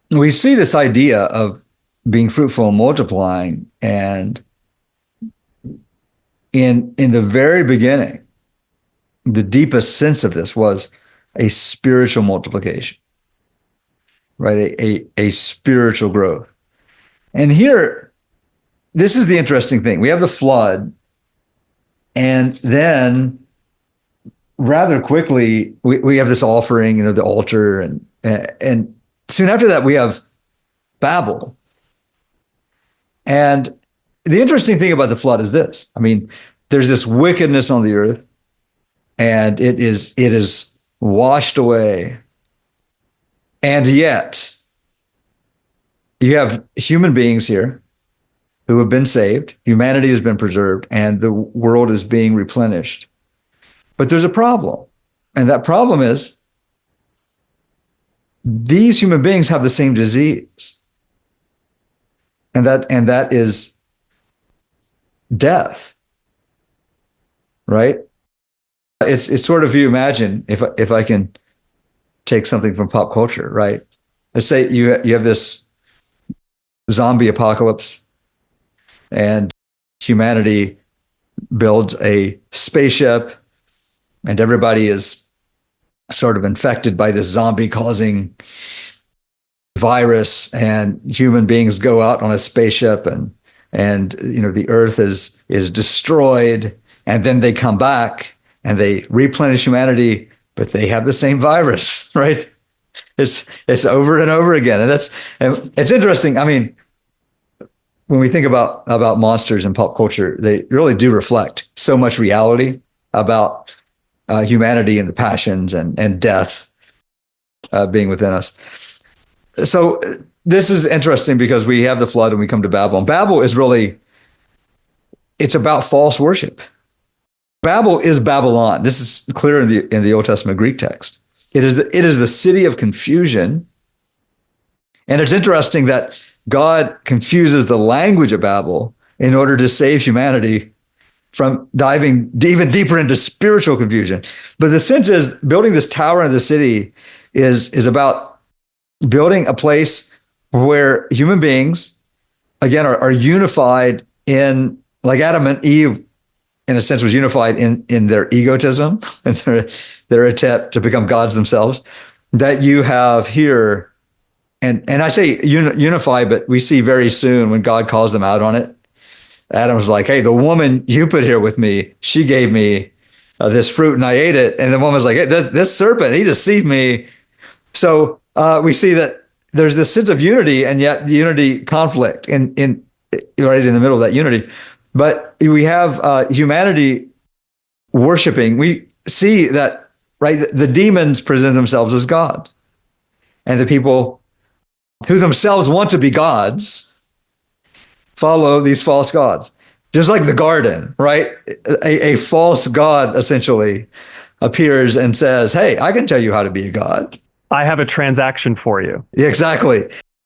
we see this idea of being fruitful and multiplying, and in the very beginning, the deepest sense of this was a spiritual multiplication, right? A spiritual growth. And here, this is the interesting thing. We have the flood, and then rather quickly we have this offering, the altar, and soon after that we have Babel. And the interesting thing about the flood is this. I mean, there's this wickedness on the earth, and it is washed away. And yet you have human beings here who have been saved, humanity has been preserved, and the world is being replenished. But there's a problem. And that problem is these human beings have the same disease. And that is death, right? It's sort of, you imagine, if I can take something from pop culture, right? Let's say you have this zombie apocalypse, and humanity builds a spaceship, and everybody is sort of infected by this zombie causing virus, and human beings go out on a spaceship, and the earth is destroyed, and then they come back and they replenish humanity, but they have the same virus, right? It's over and over again. And it's interesting. I mean, when we think about monsters in pop culture, they really do reflect so much reality about humanity and the passions and death being within us. So this is interesting because we have the flood and we come to Babel. And Babel is really, it's about false worship. Babel is Babylon. This is clear in the Old Testament Greek text. It is the city of confusion. And it's interesting that God confuses the language of Babel in order to save humanity from diving even deeper into spiritual confusion. But the sense is building this tower in the city is about building a place where human beings, again, are unified in, like Adam and Eve, in a sense, was unified in their egotism and their attempt to become gods themselves, that you have here. And I say unify, but we see very soon when God calls them out on it. Adam's like, hey, the woman you put here with me, she gave me this fruit and I ate it. And the woman's like, hey, this serpent, he deceived me. So we see that there's this sense of unity, and yet unity conflict in right in the middle of that unity. But we have humanity worshiping. We see that, right? The demons present themselves as gods, and the people who themselves want to be gods follow these false gods. Just like the garden, right? A false god essentially appears and says, hey, I can tell you how to be a god. I have a transaction for you. Yeah, exactly.